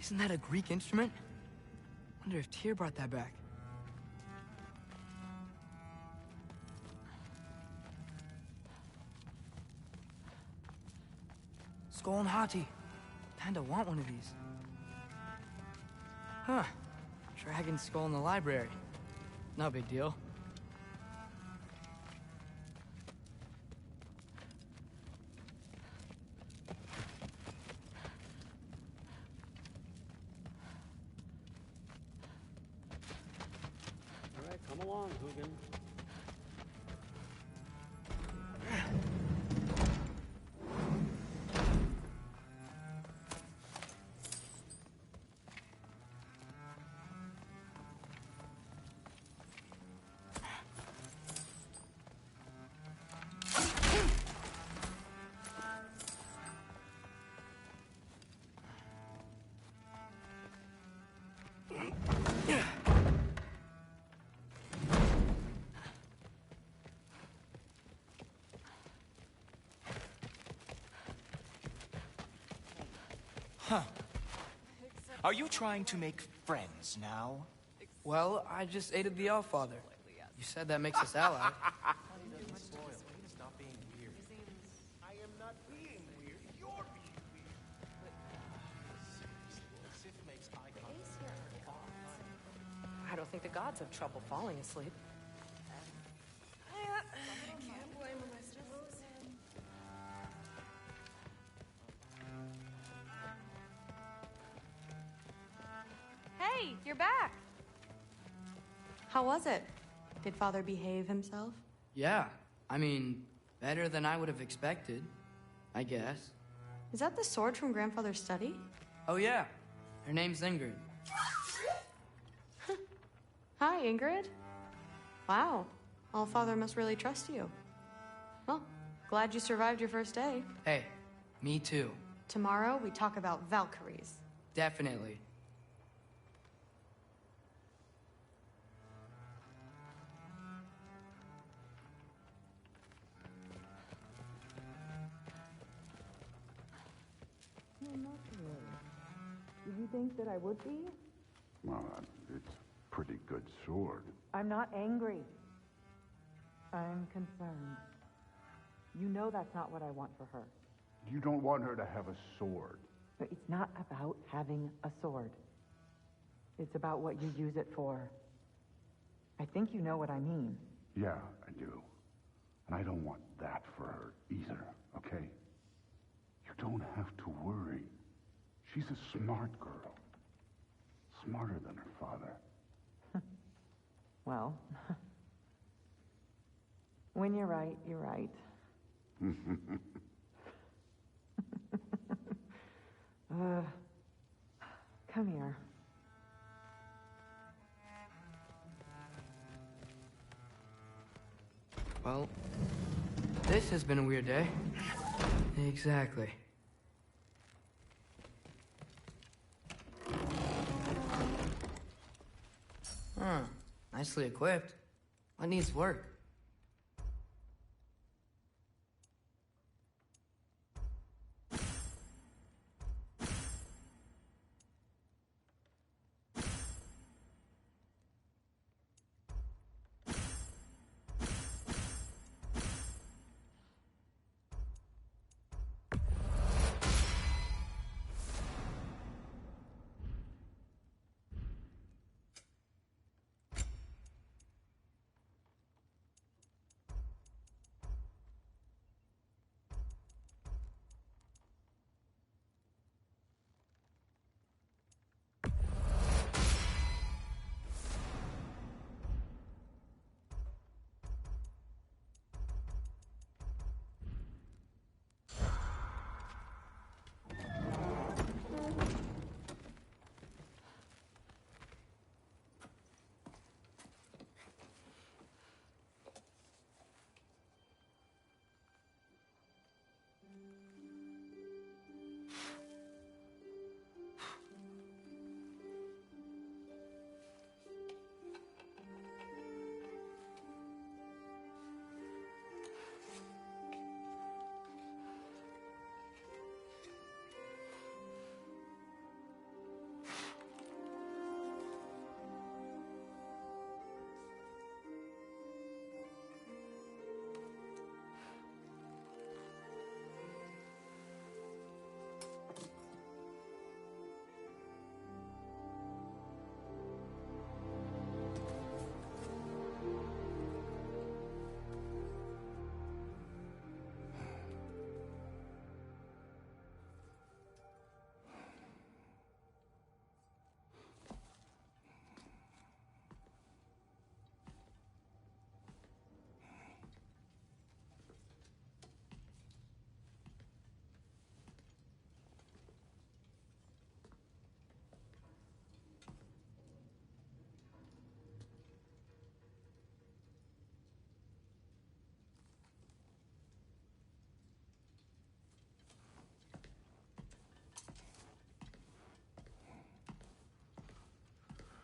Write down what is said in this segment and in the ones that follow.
Isn't that a Greek instrument? Wonder if Tyr brought that back. Skull and Hati. Kinda want one of these. Huh. Dragon skull in the library. No big deal. All right, come along, Hugin. Huh. Are you trying to make friends now? Well, I just aided the Allfather. You said that makes us allies. Stop being weird. I am not being weird. You're being weird. Sif makes eye I don't think the gods have trouble falling asleep. Can't blame him, I suppose. Hey, you're back. How was it? Did Father behave himself? Yeah, I mean, better than I would have expected, I guess. Is that the sword from Grandfather's study? Oh yeah, her name's Ingrid. Hi, Ingrid. Wow, Allfather must really trust you. Well, glad you survived your first day. Hey, me too. Tomorrow, we talk about Valkyries. Definitely. Did you think that I would be? Well, it's a pretty good sword. I'm not angry. I'm concerned. You know that's not what I want for her. You don't want her to have a sword. But it's not about having a sword. It's about what you use it for. I think you know what I mean. Yeah, I do. And I don't want that for her either, okay? You don't have to worry. She's a smart girl. Smarter than her father. Well, when you're right, you're right. Come here. Well, this has been a weird day. Exactly. Huh. Nicely equipped. What needs work?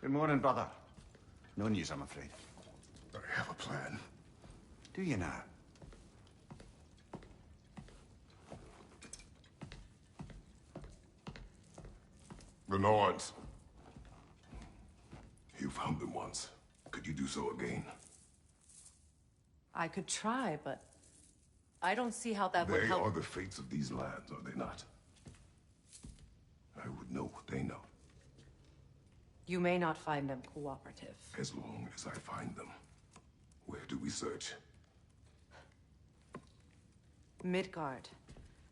Good morning, brother. No news, I'm afraid. I have a plan. Do you now? The Norns. You found them once. Could you do so again? I could try, but I don't see how that would They help. are the fates of these lands, are they not? I would know what they know, You may not find them cooperative. as long as I find them. Where do we search? Midgard.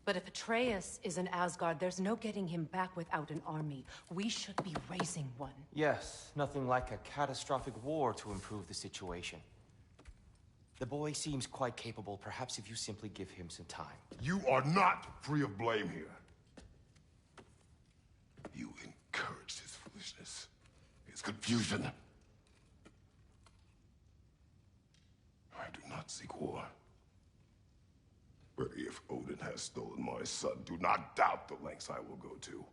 But if Atreus is in Asgard, there's no getting him back without an army. We should be raising one. Yes, nothing like a catastrophic war to improve the situation. The boy seems quite capable. Perhaps if you simply give him some time. You are not free of blame here. You encouraged his foolishness, his confusion. I do not seek war. But if Odin has stolen my son, do not doubt the lengths I will go to.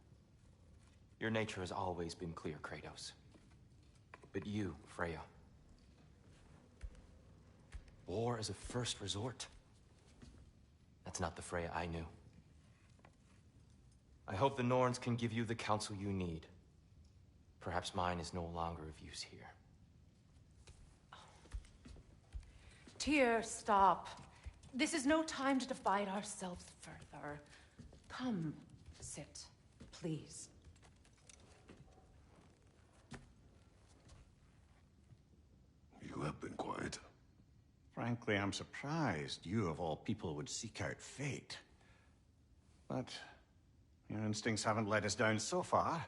Your nature has always been clear, Kratos. But you, Freya. War is a first resort. That's not the Freya I knew. I hope the Norns can give you the counsel you need. Perhaps mine is no longer of use here. Tyr, stop. This is no time to divide ourselves further. Come, sit, please. You have been quiet. Frankly, I'm surprised you, of all people, would seek out fate. But your instincts haven't let us down so far.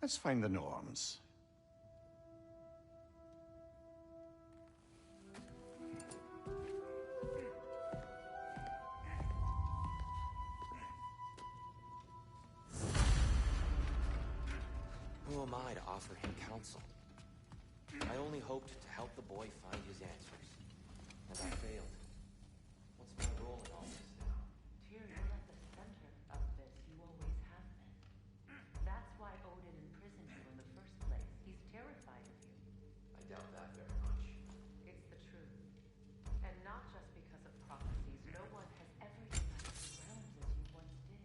Let's find the Norns. Who am I to offer him counsel? I only hoped to help the boy find his answers. And I failed. What's my role in all this now? Tyr, you're at the center of this. You always have been. That's why Odin imprisoned you in the first place. He's terrified of you. I doubt that very much. It's the truth. And not just because of prophecies. No one has ever united the realms as you once did.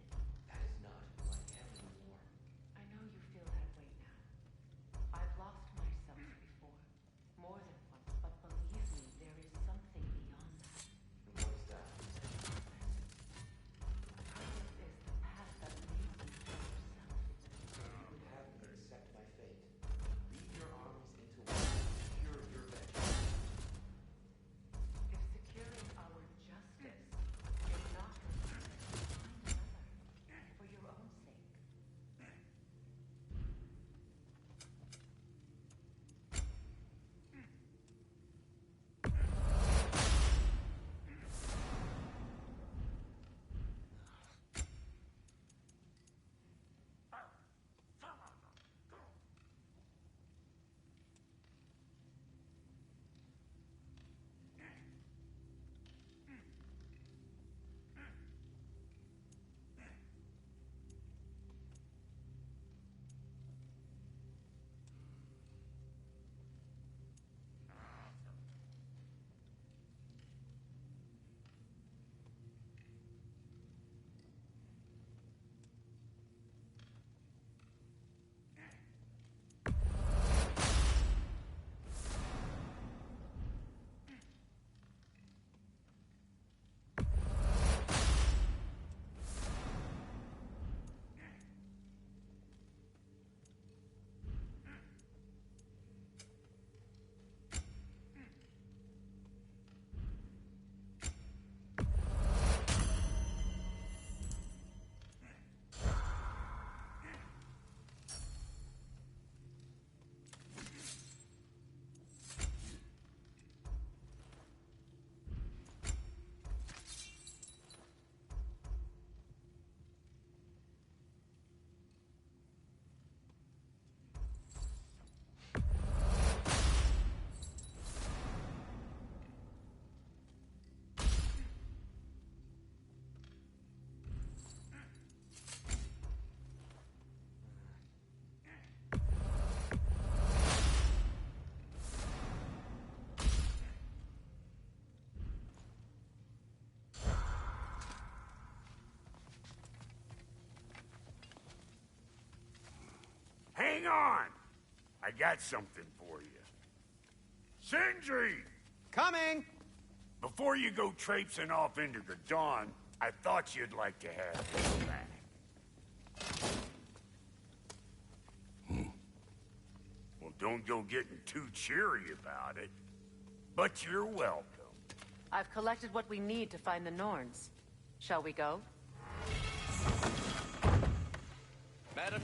That is not who I am anymore. I know you feel that way now. I've lost myself before. More than once, but believe me, there is something beyond that. And what is that? Hang on! I got something for you. Sindri! Coming! Before you go traipsing off into the dawn, I thought you'd like to have this back. Well, don't go getting too cheery about it. But you're welcome. I've collected what we need to find the Norns. Shall we go? Madam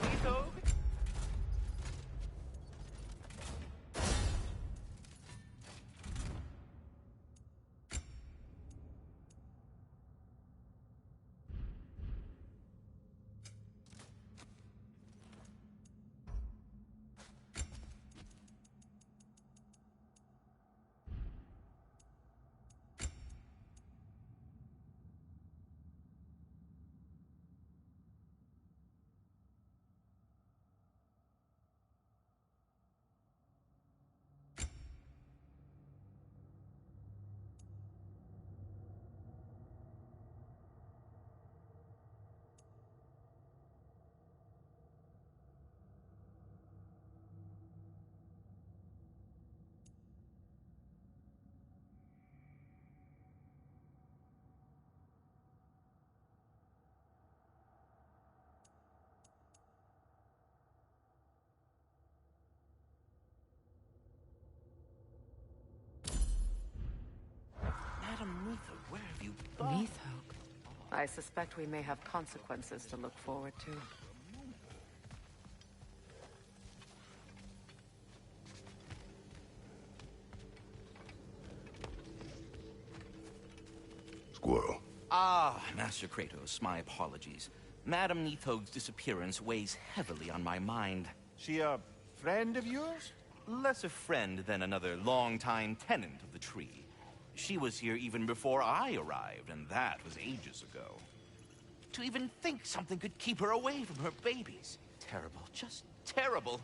Nito? Where have you gone? Neathhoke. I suspect we may have consequences to look forward to. Squirrel. Ah, Master Kratos, my apologies. Madam Neathoge's disappearance weighs heavily on my mind. She a friend of yours? Less a friend than another longtime tenant of the tree. She was here even before I arrived, and that was ages ago. To even think something could keep her away from her babies. Terrible, just terrible.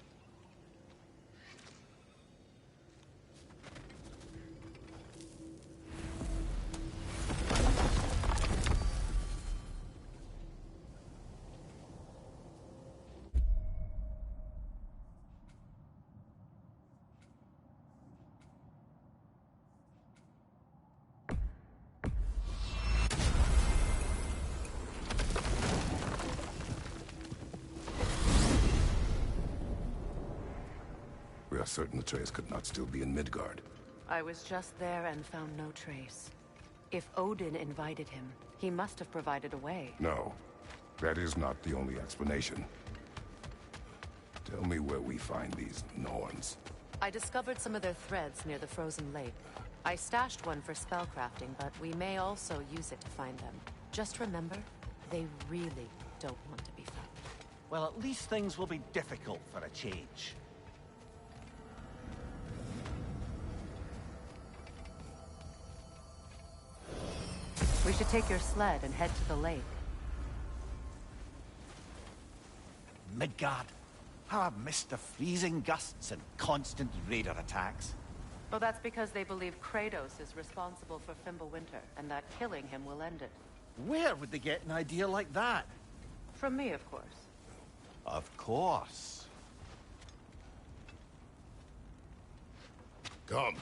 We are certain Atreus could not still be in Midgard. I was just there and found no trace. If Odin invited him, he must have provided a way. No, that is not the only explanation. Tell me where we find these Norns. I discovered some of their threads near the frozen lake. I stashed one for spellcrafting, but we may also use it to find them. Just remember, they really don't want to be found. Well, at least things will be difficult for a change. We should take your sled and head to the lake. Midgard. How I've missed the freezing gusts and constant raider attacks. Well, that's because they believe Kratos is responsible for Fimbulwinter, and that killing him will end it. Where would they get an idea like that? From me, of course. Of course. Come.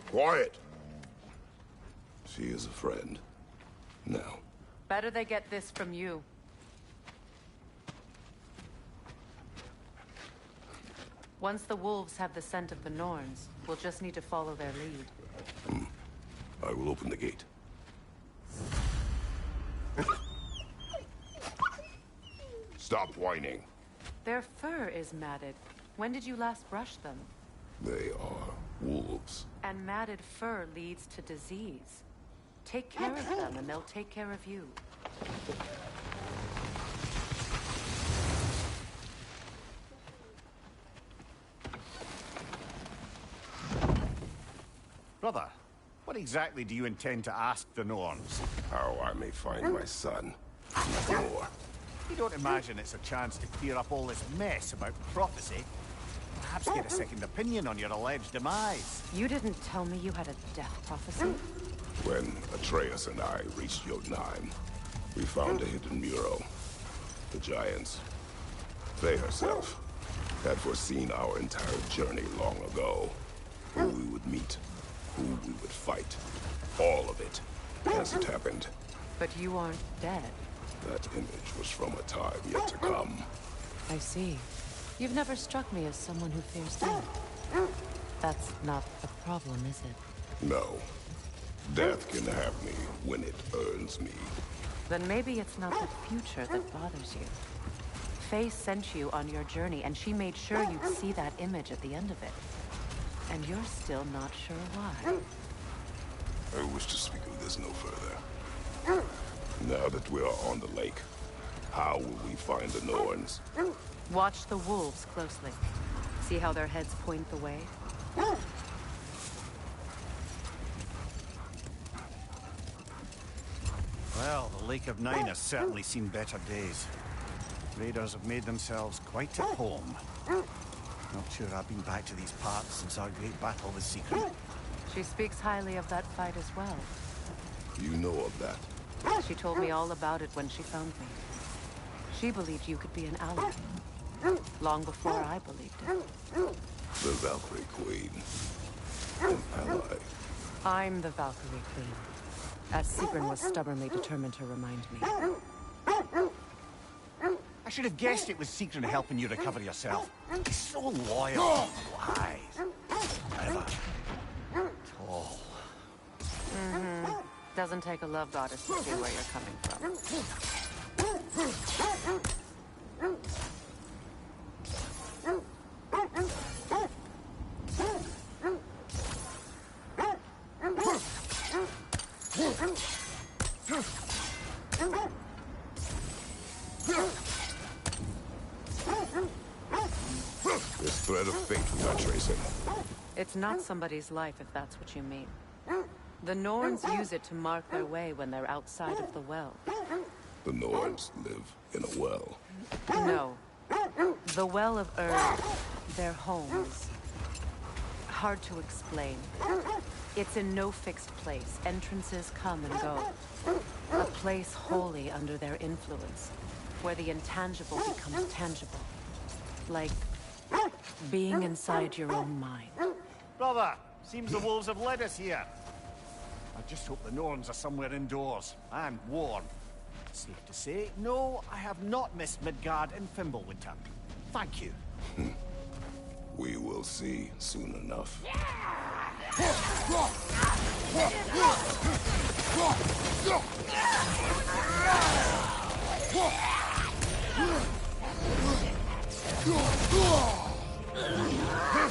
Quiet. She is a friend. Now. Better they get this from you. Once the wolves have the scent of the Norns, we'll just need to follow their lead. I will open the gate. Stop whining. Their fur is matted. When did you last brush them? They are wolves. And matted fur leads to disease. Take care of them, and they'll take care of you. Brother, what exactly do you intend to ask the Norns? How I may find my son. Nothing more. You don't imagine it's a chance to clear up all this mess about prophecy? Perhaps get a second opinion on your alleged demise. You didn't tell me you had a death prophecy? When Atreus and I reached Jotunheim, we found a hidden mural. The Giants, they herself, had foreseen our entire journey long ago. Who we would meet, who we would fight. All of it, as it happened. But you aren't dead. That image was from a time yet to come. I see. You've never struck me as someone who fears death. That's not a problem, is it? No. Death can have me when it earns me. Then maybe it's not the future that bothers you. Faye sent you on your journey, and she made sure you'd see that image at the end of it. And you're still not sure why. I wish to speak of this no further. Now that we are on the lake, how will we find the Norns? Watch the wolves closely. See how their heads point the way? Well, the Lake of Nine has certainly seen better days. Raiders have made themselves quite at home. Not sure I've been back to these parts since our great battle with Secret. She speaks highly of that fight as well. You know of that? She told me all about it when she found me. She believed you could be an ally. Long before I believed it. The Valkyrie Queen. An ally. I'm the Valkyrie Queen. As Sigrun was stubbornly determined to remind me. I should have guessed it was Sigrun helping you recover yourself. He's so loyal, wise, clever, tall. Doesn't take a love goddess to see where you're coming from. This thread of fate we are tracing. It's not somebody's life, if that's what you mean. The Norns use it to mark their way when they're outside of the well. The Norns live in a well. No. The Well of Ur, their homes. Hard to explain. It's in no fixed place. Entrances come and go. A place wholly under their influence, where the intangible becomes tangible. Like being inside your own mind. Brother, seems the wolves have led us here. I just hope the Norns are somewhere indoors and warm. Safe to say, no, I have not missed Midgard and Fimbulwinter. Thank you. We will see soon enough.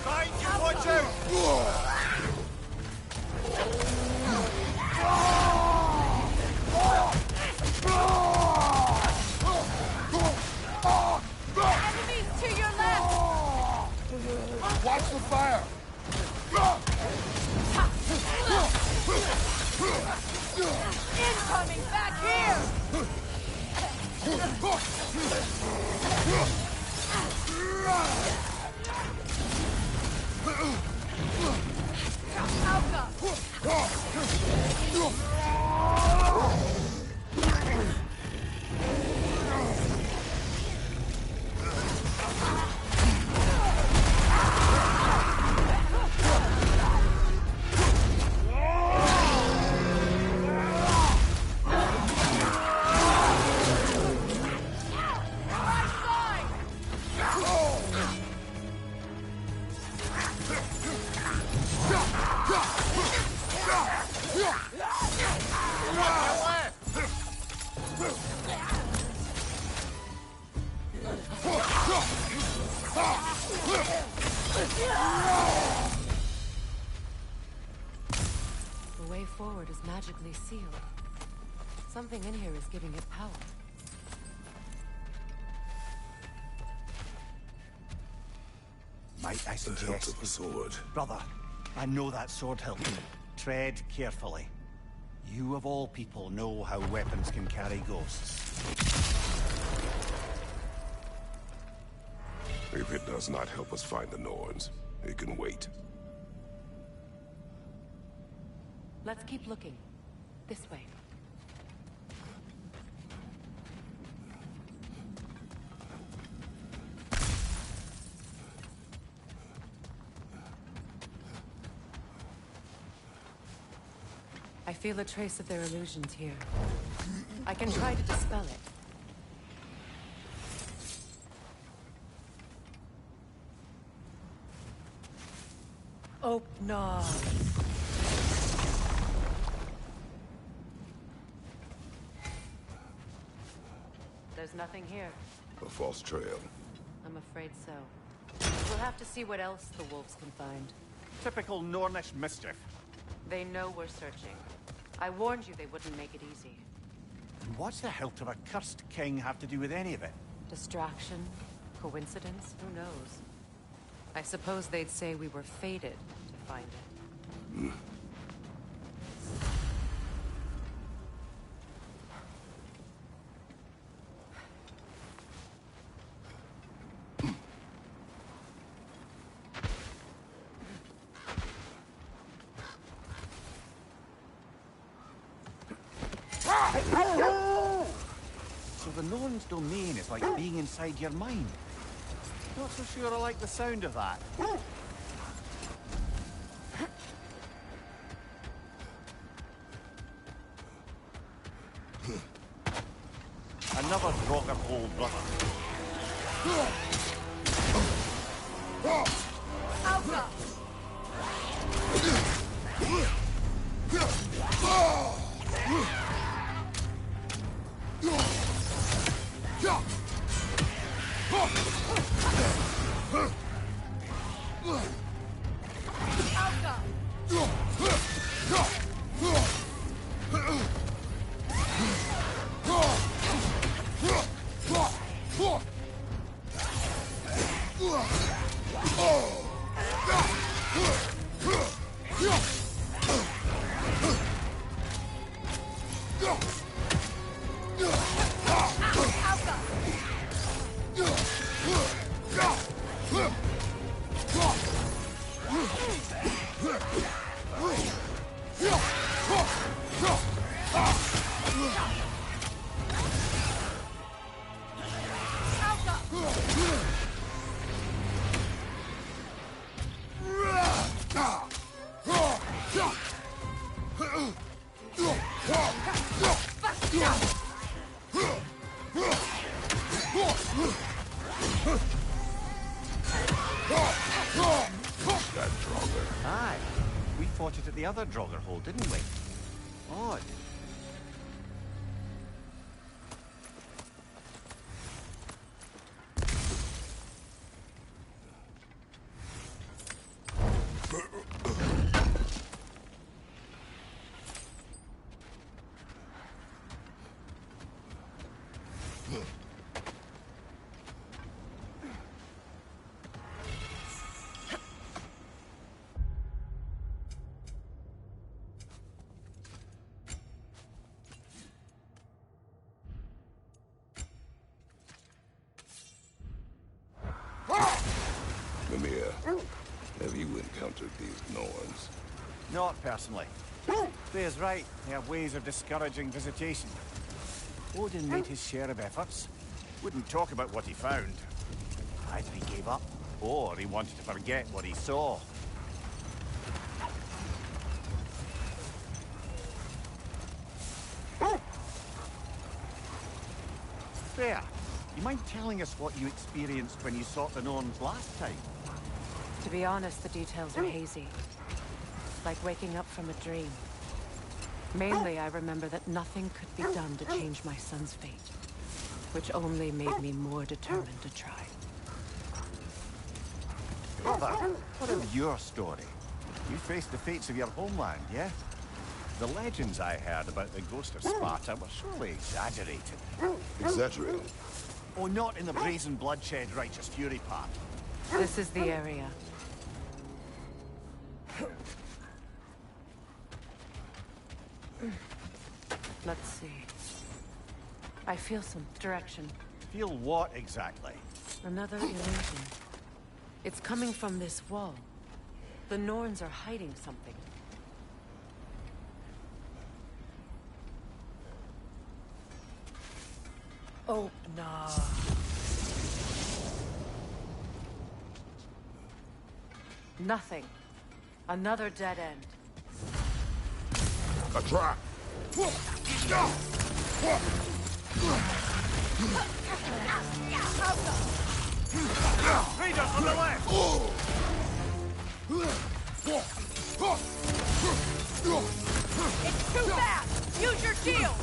Find you, watch out! Enemies to your left! Watch the fire! Incoming back here! The way forward is magically sealed. Something in here is giving it power. Might I The hilt suggest... of a sword. Brother, I know that sword hilt. Tread carefully. You of all people know how weapons can carry ghosts. If it does not help us find the Norns, it can wait. Let's keep looking. This way. I feel a trace of their illusions here. I can try to dispel it. Oh, no. There's nothing here. A false trail. I'm afraid so. We'll have to see what else the wolves can find. Typical Nornish mischief. They know we're searching. I warned you they wouldn't make it easy. And what's the hilt of a cursed king have to do with any of it? Distraction? Coincidence? Who knows? I suppose they'd say we were fated to find it. So the Norn's domain is like being inside your mind. Not so sure I like the sound of that. Another Draugr hole, brother. Alpha! That Draugr. Aye. We fought it at the other Draugr hole, didn't we? Odd. Mimir, have you encountered these Norns? Not personally. Freya's right. They have ways of discouraging visitation. Odin made his share of efforts. Wouldn't talk about what he found. Either he gave up, or he wanted to forget what he saw. Freya, you mind telling us what you experienced when you sought the Norns last time? To be honest, the details are hazy. Like waking up from a dream. Mainly, I remember that nothing could be done to change my son's fate. Which only made me more determined to try. Brother, what of your story? You faced the fates of your homeland, yeah? The legends I heard about the ghost of Sparta were surely exaggerated. Exaggerated? Oh, not in the brazen bloodshed righteous fury part. This is the area. Let's see. I feel some direction. Feel what exactly? Another illusion. It's coming from this wall. The Norns are hiding something. Oh, no. Nothing. Another dead end. A trap! Raiders on the left! It's too fast! Use your shield!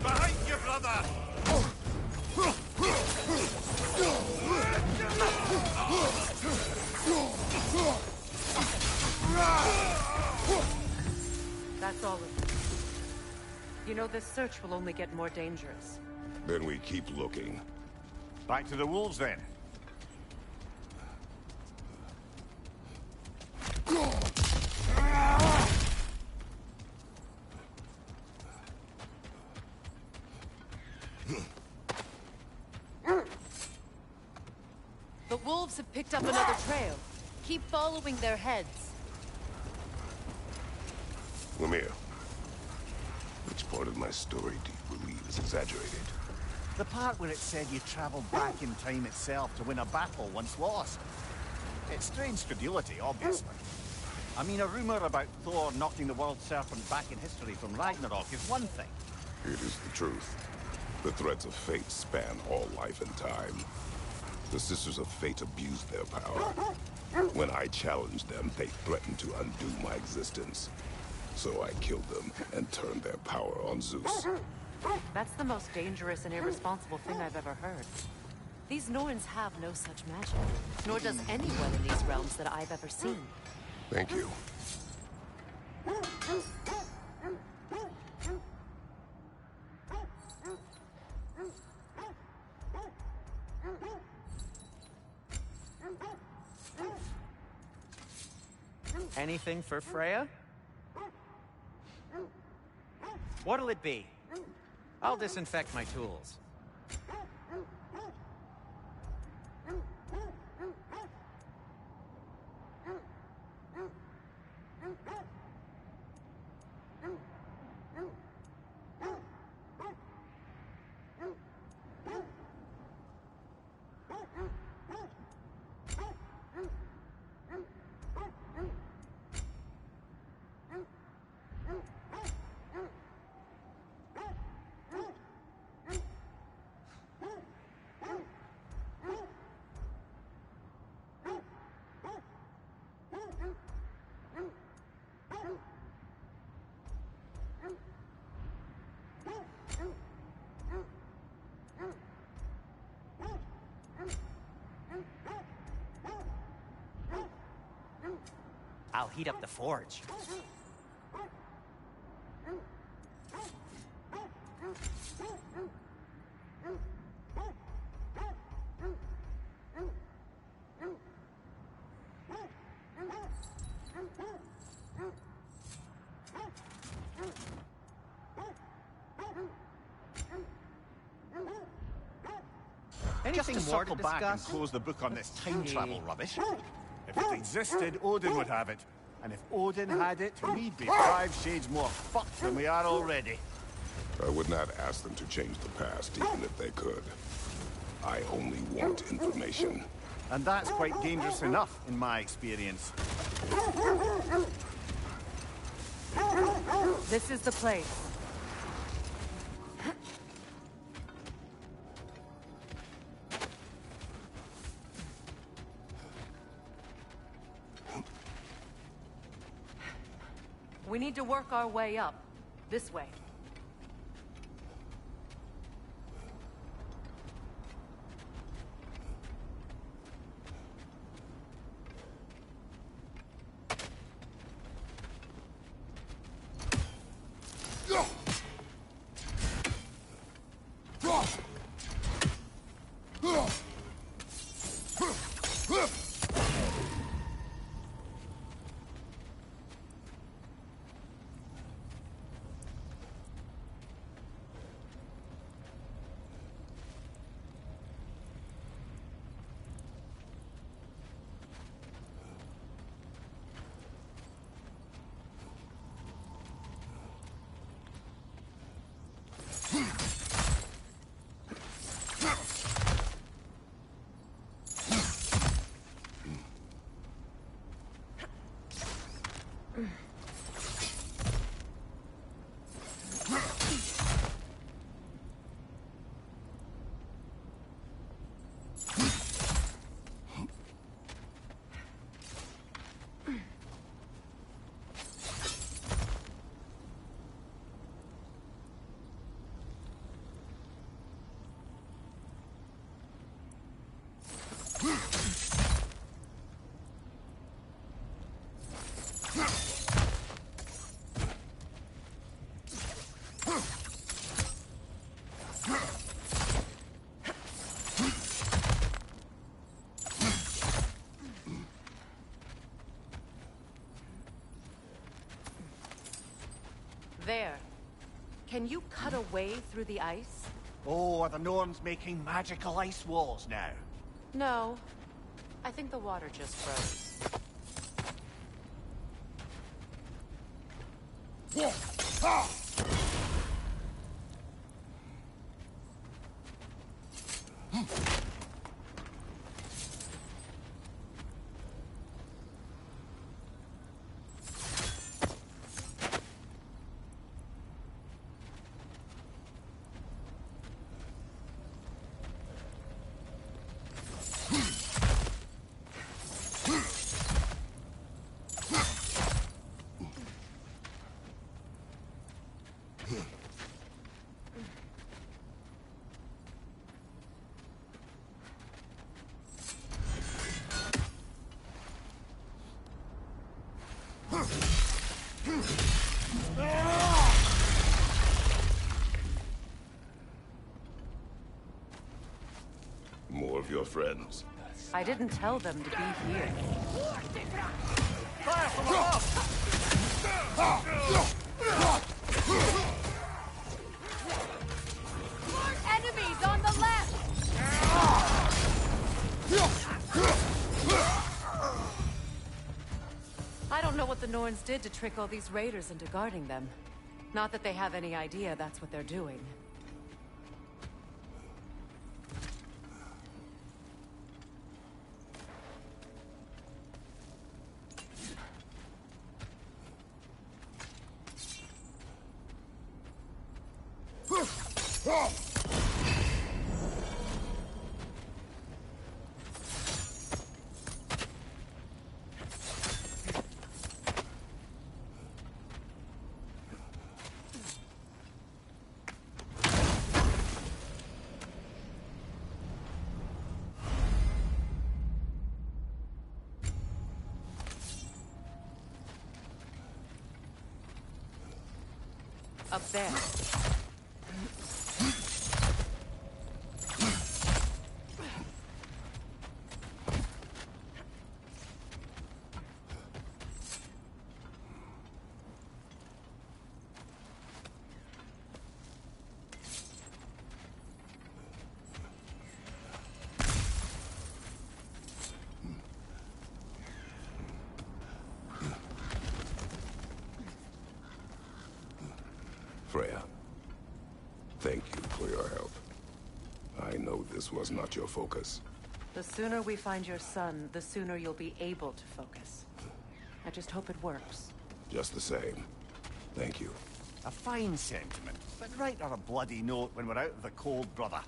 Behind you, brother! That's all of it. You know, this search will only get more dangerous. Then we keep looking. Back to the wolves, then. The wolves have picked up another trail. Keep following their heads. Lemire, which part of my story do you believe is exaggerated? The part where it said you travelled back in time itself to win a battle once lost. It's strange credulity, obviously. I mean, a rumour about Thor knocking the world serpent back in history from Ragnarok is one thing. It is the truth. The threads of fate span all life and time. The Sisters of Fate abused their power. When I challenged them, they threatened to undo my existence. So I killed them and turned their power on Zeus. That's the most dangerous and irresponsible thing I've ever heard. These Norns have no such magic, nor does anyone in these realms that I've ever seen. Thank you. Anything for Freya? What'll it be? I'll disinfect my tools. I'll heat up the forge. Just to circle back and close the book on this time travel rubbish. If it existed, Odin would have it. And if Odin had it, we'd be 5 shades more fucked than we are already. I would not ask them to change the past, even if they could. I only want information. And that's quite dangerous enough, in my experience. This is the place. We need to work our way up. This way. There. Can you cut a way through the ice? Oh, are the Norns making magical ice walls now? No. I think the water just froze. More of your friends. I didn't tell them to be here. Fire from above! More enemies on the left! I don't know what the Norns did to trick all these raiders into guarding them. Not that they have any idea that's what they're doing. Up there. Freya, thank you for your help. I know this was not your focus. The sooner we find your son, the sooner you'll be able to focus. I just hope it works. Just the same, thank you. A fine sentiment, but write her a bloody note when we're out of the cold, brother.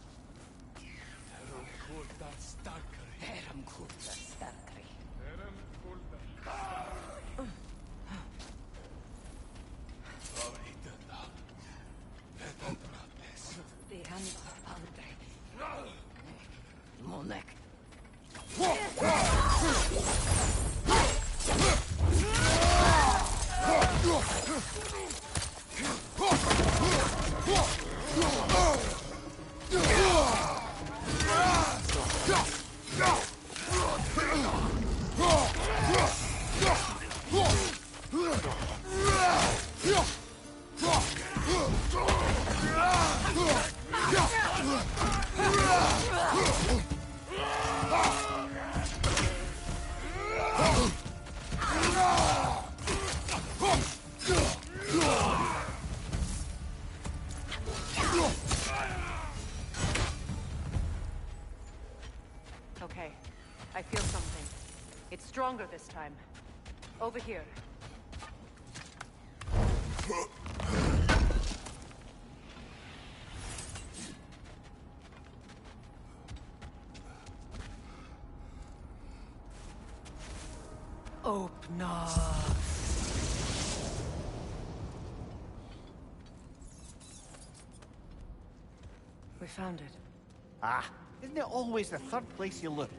this time. Over here. Open up. We found it. Ah, isn't it always the third place you look?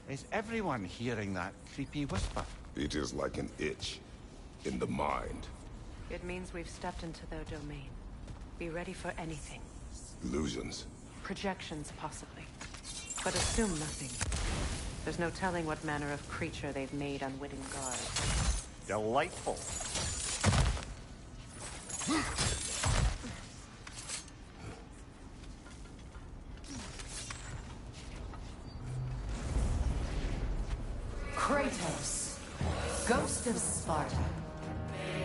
Is everyone hearing that creepy whisper? It is like an itch in the mind. It means we've stepped into their domain. Be ready for anything. Illusions. Projections, possibly. But assume nothing. There's no telling what manner of creature they've made unwitting guards. Delightful. Kratos, Ghost of Sparta,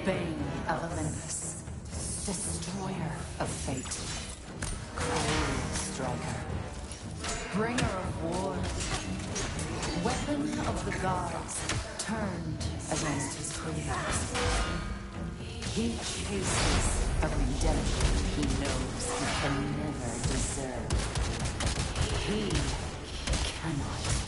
Bane of Olympus, Destroyer of Fate, Cruel Striker, Bringer of War, Weapon of the Gods, turned against his creators. He chases a redemption he knows he can never deserve. He cannot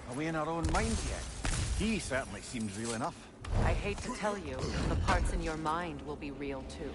Are we in our own minds yet? He certainly seems real enough. I hate to tell you, the parts in your mind will be real too.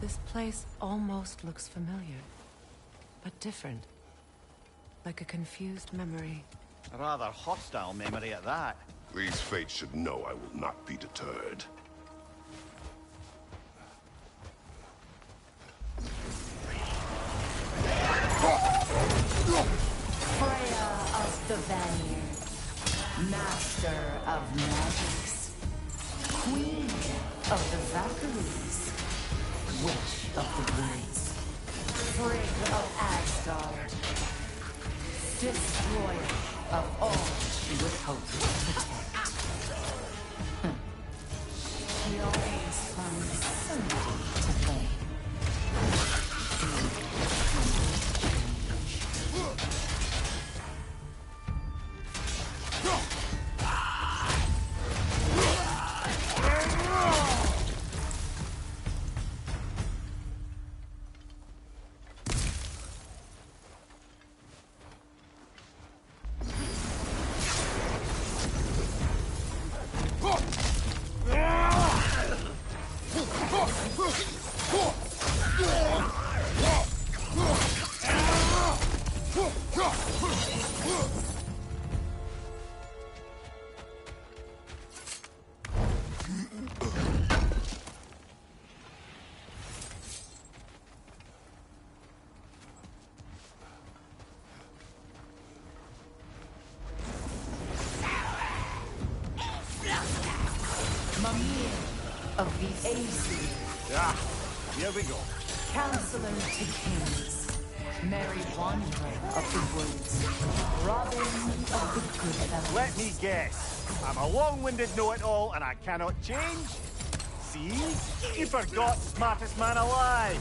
This place almost looks familiar, but different. Like a confused memory. A rather hostile memory at that. These fates should know I will not be deterred. Freya of the Vanir, Master of Magics, Queen of the Valkyries, Witch of the Woods, Frigg of Asgard, Destroyer of all she would hope to protect. She always finds somebody to blame. Of the Aesir. Ah, here we go. Counselor to kings. Merry wanderer of the woods. Robin of the good fellows. Let me guess. I'm a long-winded know-it-all and I cannot change? See? You forgot smartest man alive.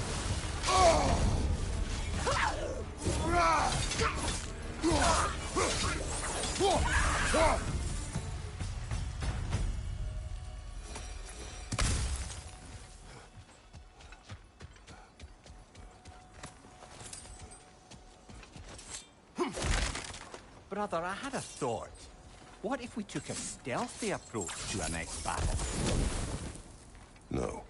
Brother, I had a thought. What if we took a stealthy approach to our next battle? No.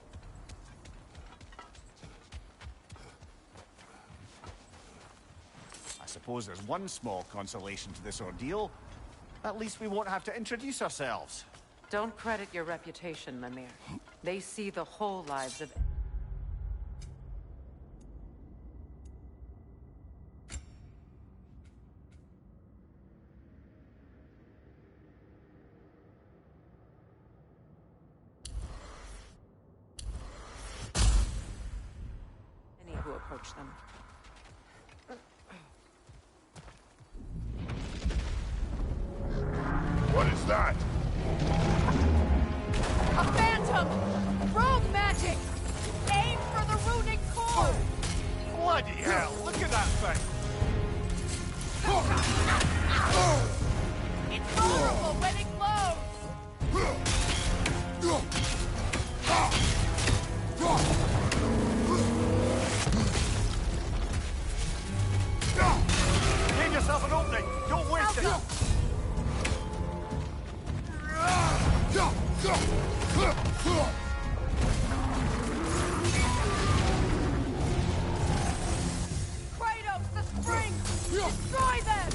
I suppose there's one small consolation to this ordeal. At least we won't have to introduce ourselves. Don't credit your reputation, Mimir. They see the whole lives of... any who approach them. What is that? A phantom! Rogue magic! Aim for the runic core! Bloody hell, look at that thing! It's vulnerable when it glows! Give yourself an opening! Don't waste it! Kratos, the spring! Destroy them!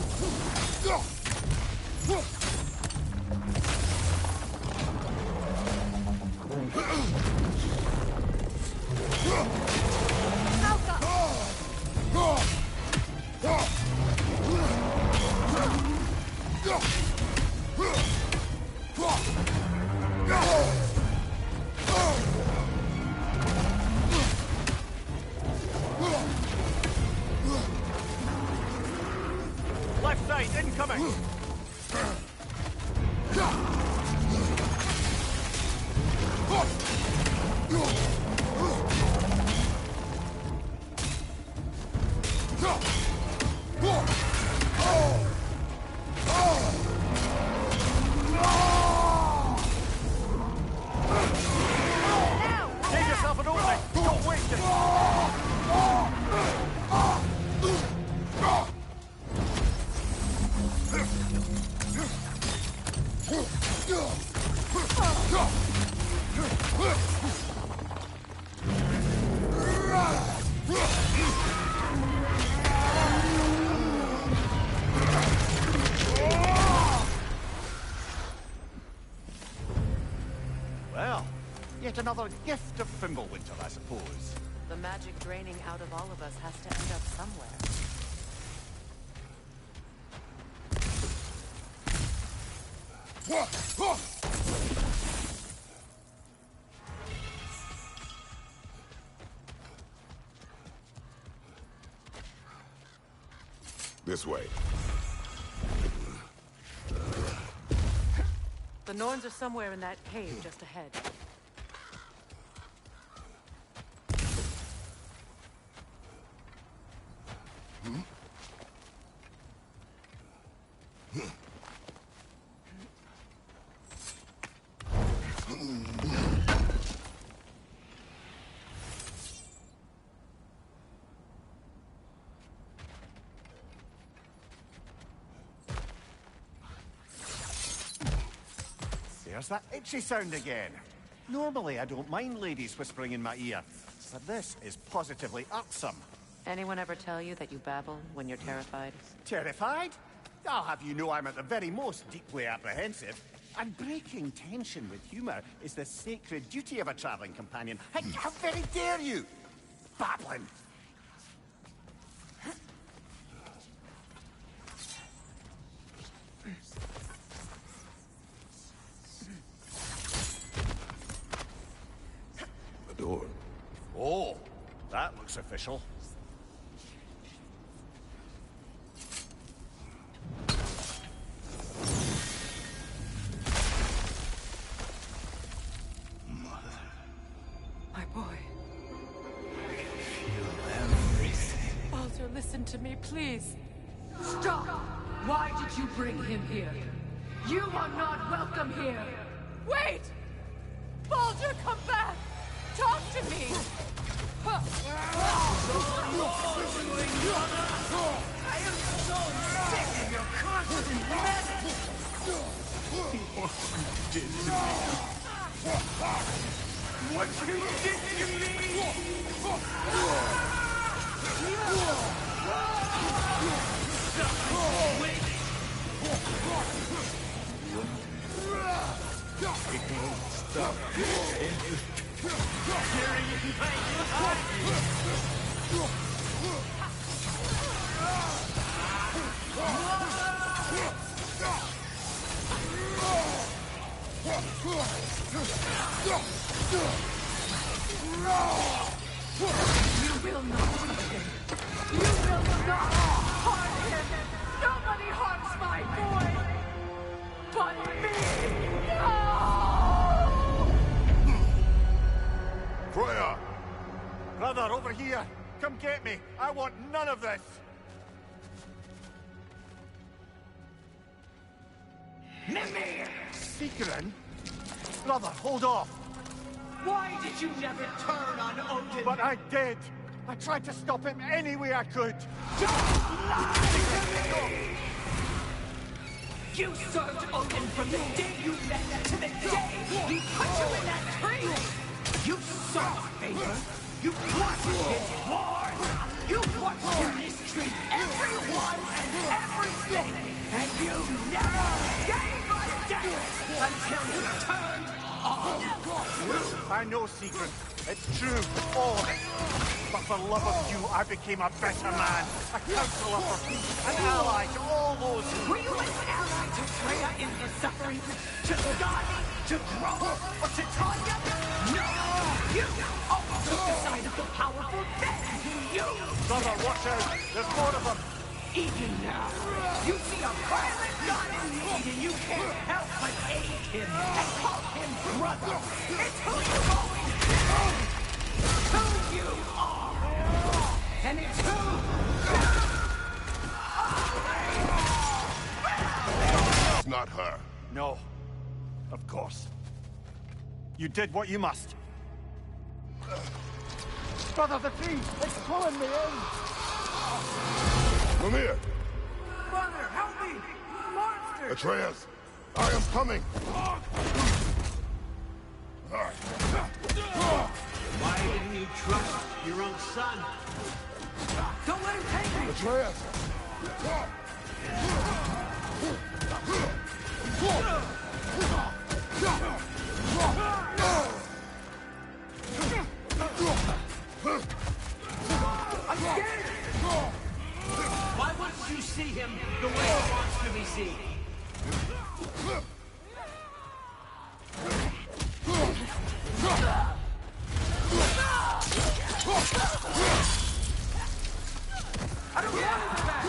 Left side, incoming! Give yourself an opening! Don't waste it! Well, yet another gift of Fimbulwinter, I suppose. The magic draining out of all of us has to end up somewhere. This way. The Norns are somewhere in that cave just ahead. There's that itchy sound again. Normally, I don't mind ladies whispering in my ear, but this is positively irksome. Anyone ever tell you that you babble when you're terrified? Terrified? I'll have you know I'm at the very most deeply apprehensive. And breaking tension with humor is the sacred duty of a traveling companion. How very dare you! Babbling! The door. Oh, that looks official. My boy. I can feel everything. Baldur, listen to me, Please, stop! Why did you bring him here? You are not welcome here! Wait! Baldur, come back! Talk to me! I am so sick of your constant mess! What you did to me! Stop. You will not touch him. You will not harm him. Nobody harms my boy. But me. No! Freya! Brother, over here! Come get me! I want none of this! Mimir! Seekerin? Brother, hold off! Why did you never turn on Odin? But I did! I tried to stop him any way I could! Don't lie to me! You served Odin from the day you met to the day he put you in that tree! You sought favor! You wanted his war! You watched him mistreat everyone and everything! And you never gave a damn until you turned on you! I know, Secret. It's true, all of it. But for love of you, I became a better man, a counselor for peace, an ally to all those who... Were you an ally to Freya in her suffering? To Skadi? To Groma? Or to Tanya? No! You always took the side of the powerful. That's who you... Brother, watch out! There's more of them! Even now, you see a violent god in need and you can't help but aid him and call him brother. It's who you've always been. Who you are. And it's who It's not her. No. Of course. You did what you must. Brother, the tree! It's pulling me in! Mimir! Brother, help me! Monster! Atreus! I am coming! Why didn't you trust your own son? Don't let him take me! Atreus! I'm scared! Why wouldn't you see him the way he wants to be seen? I don't want him back!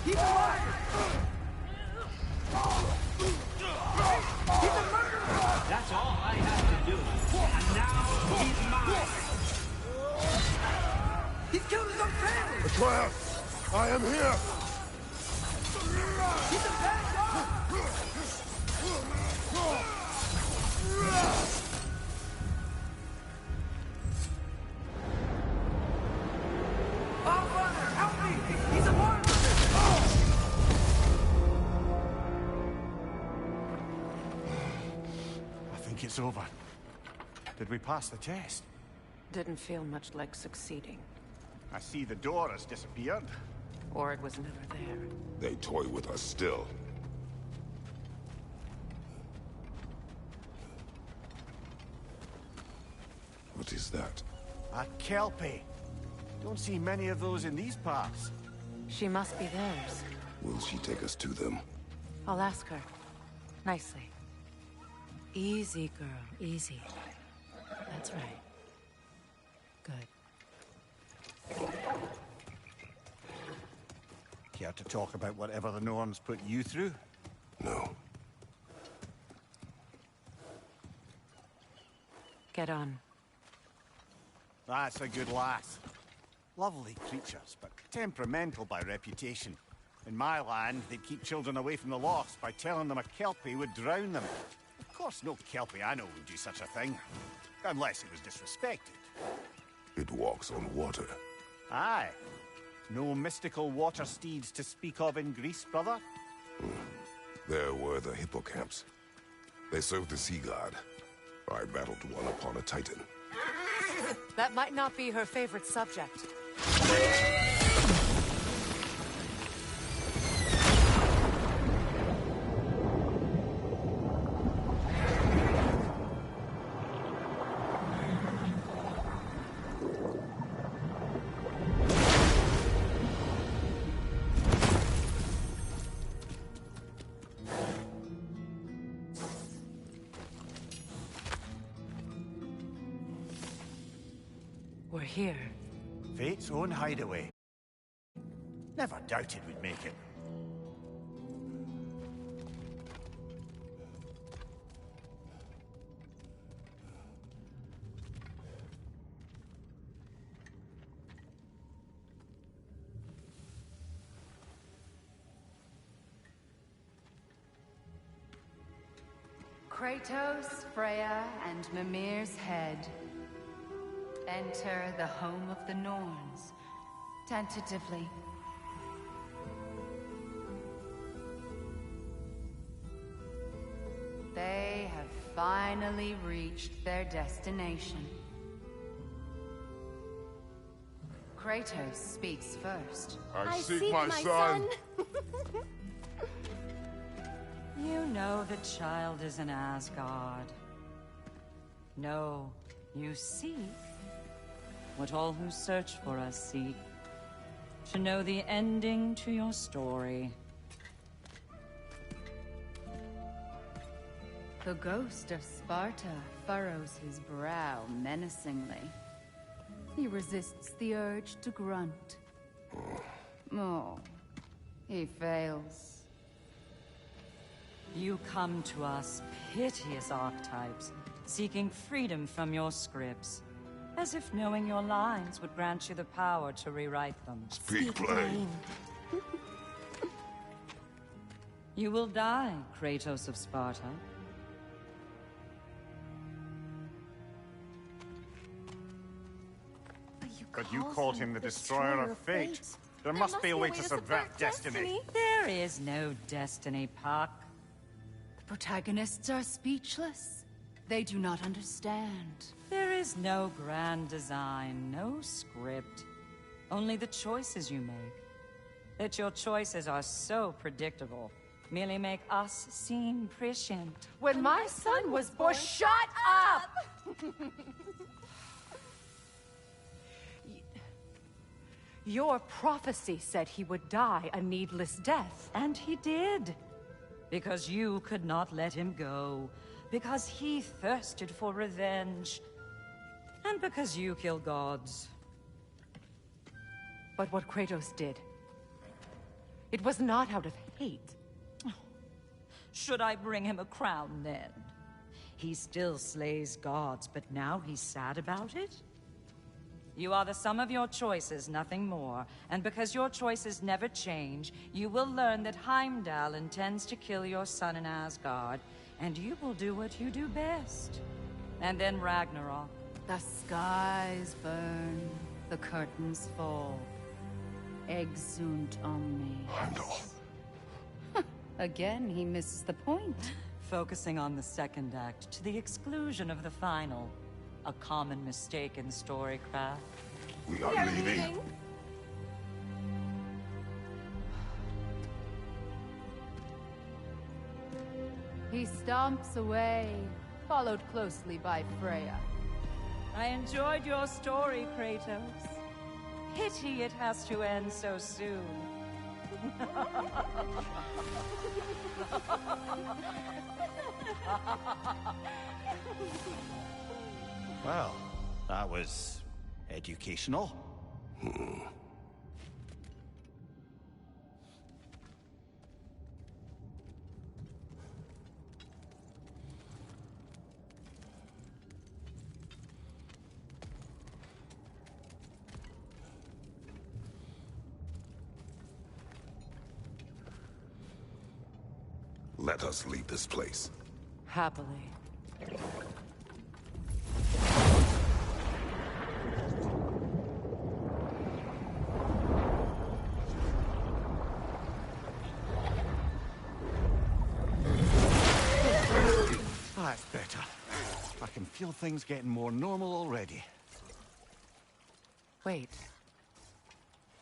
He's alive! He's a murderer! That's all I have to do. And now he's mine. He's killed his own family! Atreus! I am here! He's a bad dog! Oh, brother, help me! He's a monster! I think it's over. Did we pass the test? Didn't feel much like succeeding. I see the door has disappeared. Or it was never there. They toy with us still. What is that? A Kelpie. Don't see many of those in these parts. She must be theirs. Will she take us to them? I'll ask her. Nicely. Easy, girl. Easy. That's right. Good. Care to talk about whatever the Norns put you through? No. Get on. That's a good lass. Lovely creatures, but temperamental by reputation. In my land, they'd keep children away from the lost by telling them a Kelpie would drown them. Of course, no Kelpie I know would do such a thing. Unless it was disrespected. It walks on water. Aye. No mystical water steeds to speak of in Greece, brother? There were the hippocamps. They served the sea god. I battled one upon a titan. That might not be her favorite subject. We're here. Fate's own hideaway. Never doubted we'd make it. Kratos, Freya, and Mimir's head. Enter the home of the Norns, tentatively. They have finally reached their destination. Kratos speaks first. I seek my son. You know the child is in Asgard. No, you seek what all who search for us seek. To know the ending to your story. The ghost of Sparta furrows his brow menacingly. He resists the urge to grunt. Oh, he fails. You come to us, piteous archetypes, seeking freedom from your scripts. As if knowing your lines would grant you the power to rewrite them. Speak plain. You will die, Kratos of Sparta. But you called him the Destroyer of Fate. There must be a way to subvert destiny. There is no destiny, Puck. The protagonists are speechless. They do not understand. There is no grand design, no script. Only the choices you make. That your choices are so predictable merely make us seem prescient. When my son was born, shut up! Your prophecy said he would die a needless death. And he did. Because you could not let him go. Because he thirsted for revenge. And because you kill gods. But what Kratos did, it was not out of hate. Should I bring him a crown then? He still slays gods, but now he's sad about it? You are the sum of your choices, nothing more. And because your choices never change, you will learn that Heimdall intends to kill your son in Asgard, and you will do what you do best. And then Ragnarok. The skies burn, the curtains fall. Exunt omnes. Heimdall. Again, he misses the point. Focusing on the second act to the exclusion of the final. A common mistake in storycraft. We are leaving. He stomps away, followed closely by Freya. I enjoyed your story, Kratos. Pity it has to end so soon. Well, that was educational. Let us leave this place. Happily. That's better. I can feel things getting more normal already. Wait.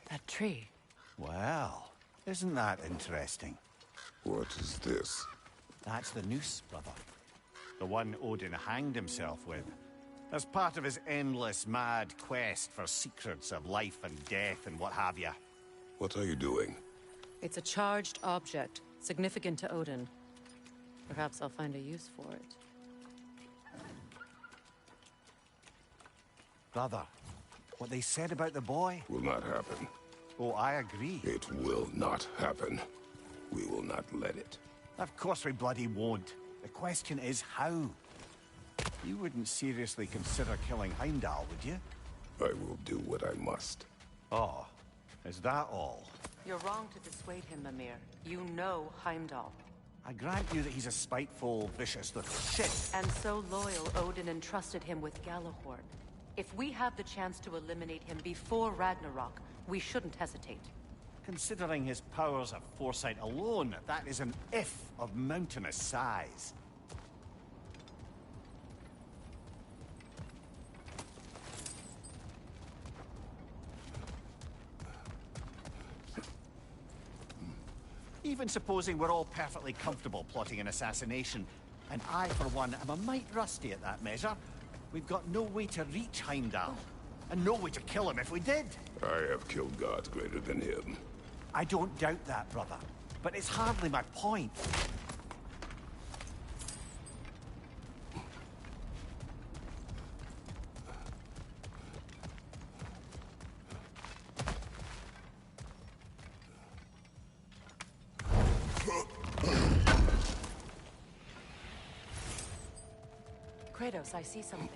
That tree. Well, isn't that interesting? What is this? That's the noose, brother. The one Odin hanged himself with. As part of his endless, mad quest for secrets of life and death and what have you. What are you doing? It's a charged object, significant to Odin. Perhaps I'll find a use for it. Brother, what they said about the boy? Will not happen. Oh, I agree. It will not happen. We will not let it. Of course we bloody won't. The question is how. You wouldn't seriously consider killing Heimdall, would you? I will do what I must. Oh, is that all? You're wrong to dissuade him, Mimir. You know Heimdall. I grant you that he's a spiteful, vicious little shit. And so loyal, Odin entrusted him with Galahorn. If we have the chance to eliminate him before Ragnarok, we shouldn't hesitate. Considering his powers of foresight alone, that is an if of mountainous size. Even supposing we're all perfectly comfortable plotting an assassination, and I, for one, am a mite rusty at that measure, we've got no way to reach Heimdall, and no way to kill him if we did. I have killed gods greater than him. I don't doubt that, brother, but it's hardly my point. Kratos, I see something.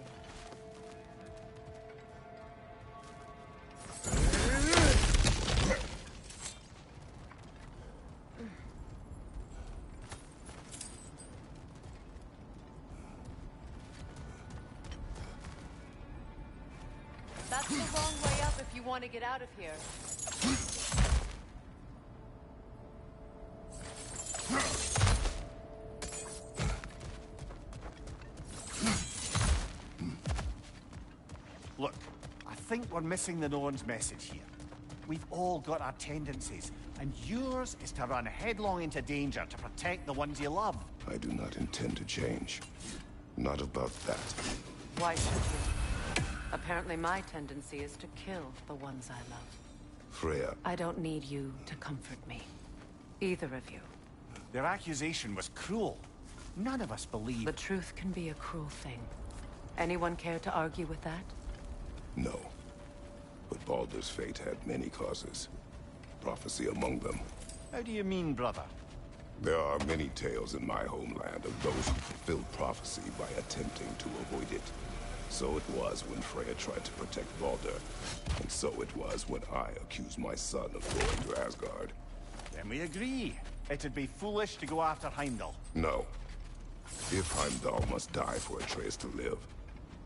That's the wrong way up if you want to get out of here. Look, I think we're missing the Norn's message here. We've all got our tendencies, and yours is to run headlong into danger to protect the ones you love. I do not intend to change. Not about that. Why should you? Apparently my tendency is to kill the ones I love. Freya. I don't need you to comfort me. Either of you. Their accusation was cruel. None of us believe... The truth can be a cruel thing. Anyone care to argue with that? No. But Baldur's fate had many causes. Prophecy among them. How do you mean, brother? There are many tales in my homeland of those who fulfilled prophecy by attempting to avoid it. So it was when Freya tried to protect Baldur. And so it was when I accused my son of going to Asgard. Then we agree. It'd be foolish to go after Heimdall. No. If Heimdall must die for Atreus to live,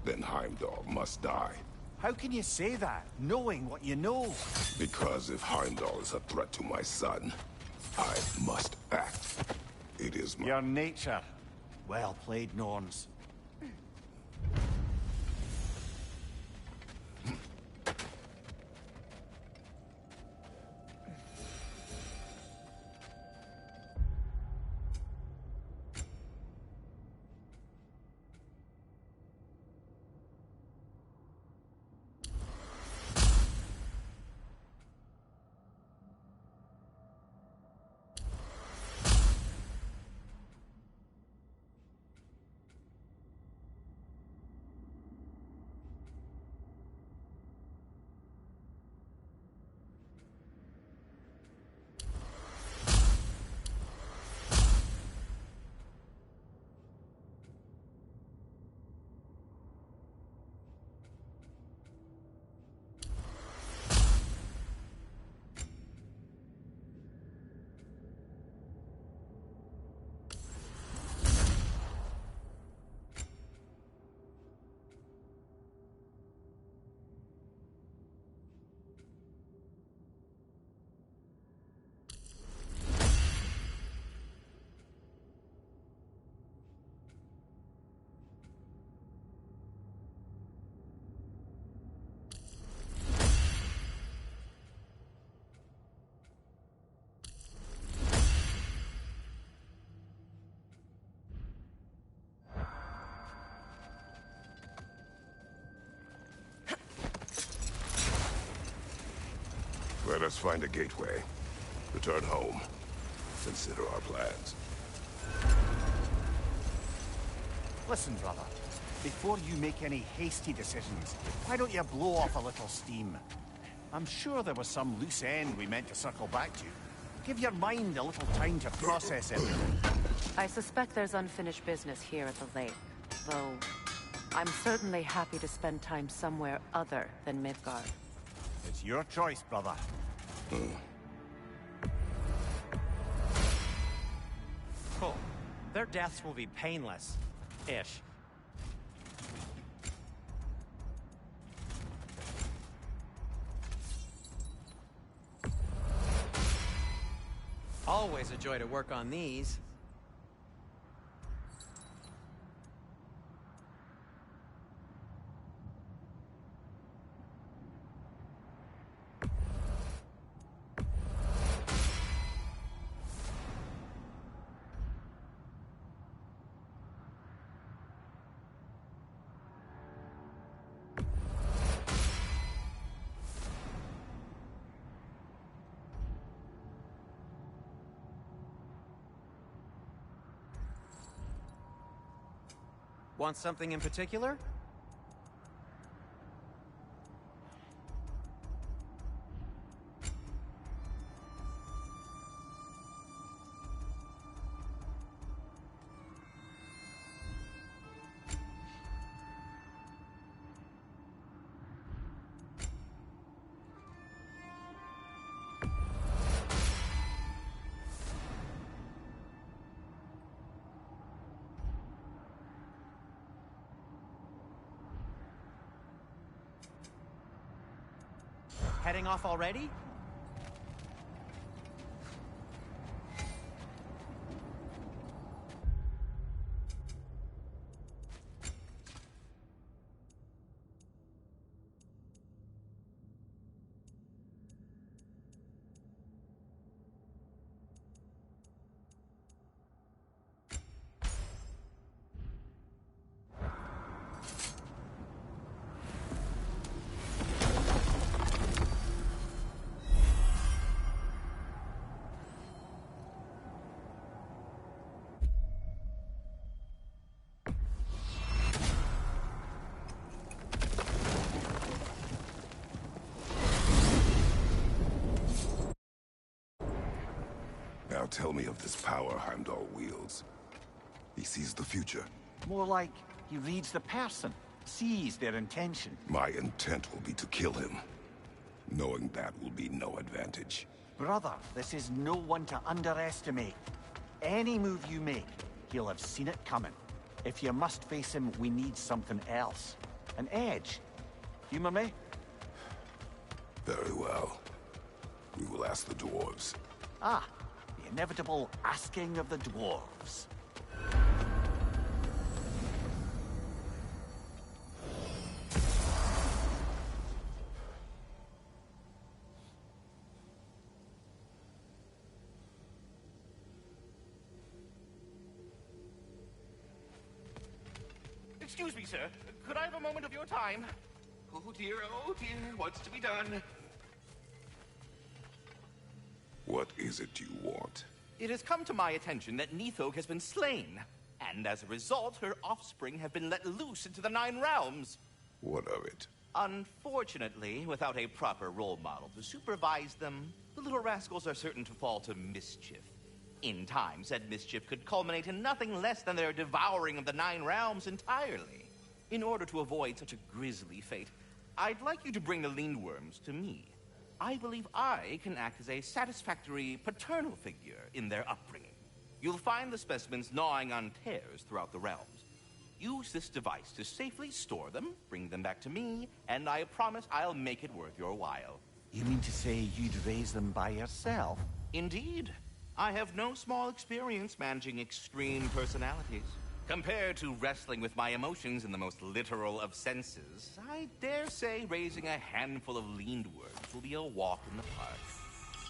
then Heimdall must die. How can you say that, knowing what you know? Because if Heimdall is a threat to my son, I must act. It is my... Your nature. Well played, Norns. us find a gateway. Return home. Consider our plans. Listen, brother. Before you make any hasty decisions, why don't you blow off a little steam? I'm sure there was some loose end we meant to circle back to. Give your mind a little time to process everything. I suspect there's unfinished business here at the lake, though I'm certainly happy to spend time somewhere other than Midgard. It's your choice, brother. Cool. Their deaths will be painless. Ish. Always a joy to work on these. Want something in particular? Heading off already? Now tell me of this power Heimdall wields. He sees the future. More like he reads the person, sees their intention. My intent will be to kill him. Knowing that will be no advantage. Brother, this is no one to underestimate. Any move you make, he'll have seen it coming. If you must face him, we need something else. An edge. Humor me? Very well. We will ask the dwarves. Ah, the inevitable asking of the dwarves. Excuse me, sir. Could I have a moment of your time? Oh dear, what's to be done? What is it you want? It has come to my attention that Nithog has been slain, and as a result, her offspring have been let loose into the Nine Realms. What of it? Unfortunately, without a proper role model to supervise them, the little rascals are certain to fall to mischief. In time, said mischief could culminate in nothing less than their devouring of the Nine Realms entirely. In order to avoid such a grisly fate, I'd like you to bring the Lindworms to me. I believe I can act as a satisfactory paternal figure in their upbringing. You'll find the specimens gnawing on tears throughout the realms. Use this device to safely store them, bring them back to me, and I promise I'll make it worth your while. You mean to say you'd raise them by yourself? Indeed. I have no small experience managing extreme personalities. Compared to wrestling with my emotions in the most literal of senses, I dare say raising a handful of Lindworms will be a walk in the park.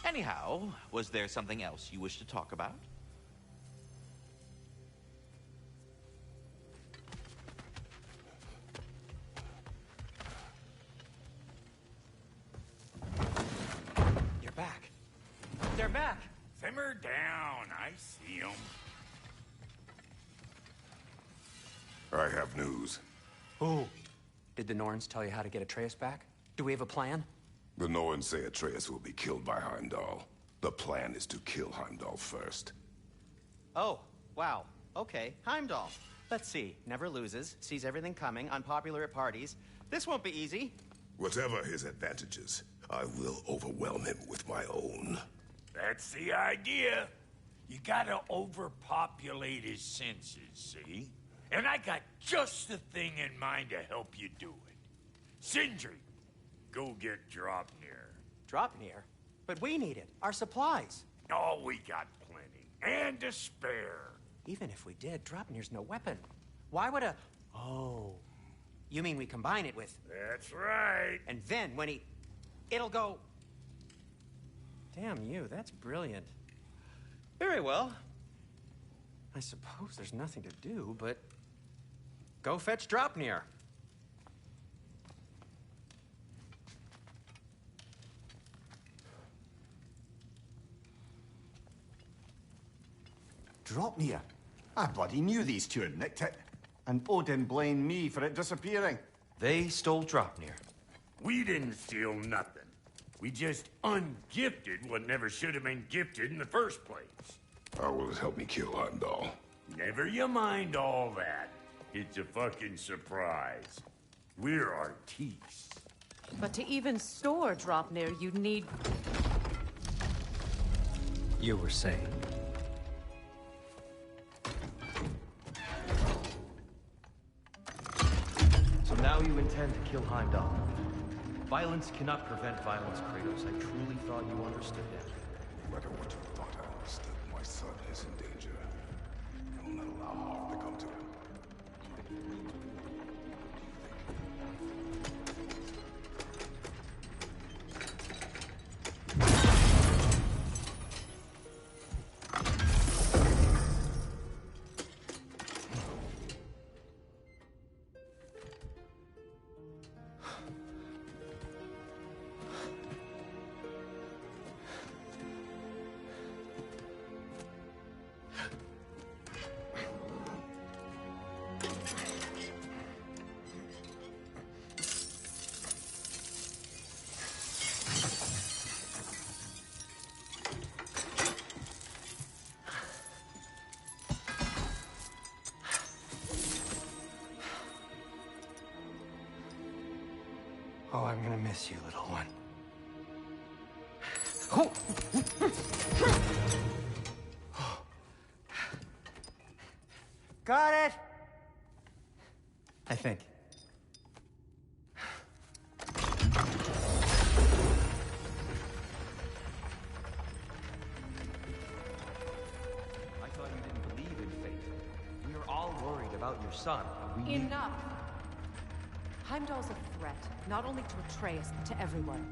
Anyhow, was there something else you wish to talk about? You're back. Simmer down. I see him. I have news. Ooh. Did the Norns tell you how to get Atreus back? Do we have a plan? The Norns say Atreus will be killed by Heimdall. The plan is to kill Heimdall first. Oh, wow. Okay, Heimdall. Let's see. Never loses, sees everything coming, unpopular at parties. This won't be easy. Whatever his advantages, I will overwhelm him with my own. That's the idea. You gotta overpopulate his senses, see? And I got just the thing in mind to help you do it. Sindri, go get Draupnir. Draupnir? But we need it. Our supplies. Oh, we got plenty. And to spare. Even if we did, Draupnir's no weapon. Why would a... Oh. You mean we combine it with... That's right. And then when he... It'll go... Damn you, that's brilliant. Very well. I suppose there's nothing to do, but... Go fetch Draupnir. Draupnir? I bloody knew these two had nicked it. And Odin blamed me for it disappearing. They stole Draupnir. We didn't steal nothing. We just ungifted what never should have been gifted in the first place. How will it help me kill Heimdall? Never you mind all that. It's a fucking surprise. We're artistes. But to even store Draupnir, you'd need... You were saying? So now you intend to kill Heimdall. Violence cannot prevent violence, Kratos. I truly thought you understood that. No matter what you thought I understood, my son is in danger. I will not allow harm to come to him. Oh, I'm gonna miss you, little one. Oh. Got it! I think. I thought you didn't believe in fate. We are all worried about your son. We need... Enough! Heimdall's a threat, not only to Atreus, but to everyone.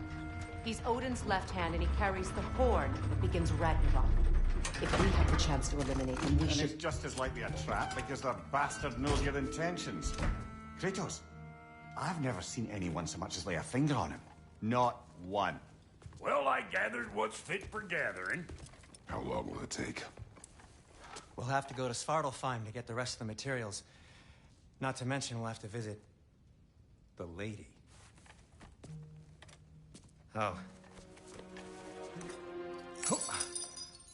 He's Odin's left hand, and he carries the horn that begins Ragnarok. If we have the chance to eliminate him, we should... And it's just as likely a trap because the bastard knows your intentions. Kratos, I've never seen anyone so much as lay a finger on him. Not one. Well, I gathered what's fit for gathering. How long will it take? We'll have to go to Svartalfheim to get the rest of the materials. Not to mention we'll have to visit... the lady. Oh.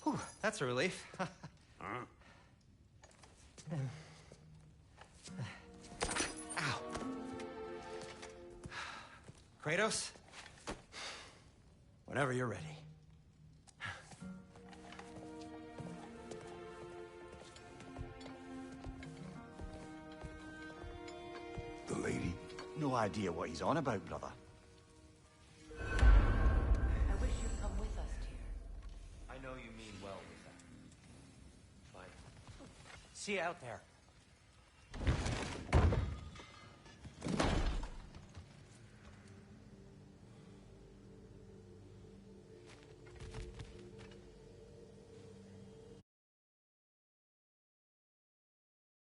Whew, that's a relief. Huh? Ow. Kratos? Whenever you're ready. The lady? No idea what he's on about, brother. I wish you'd come with us, Tyr. I know you mean well with that. Fine. See you out there.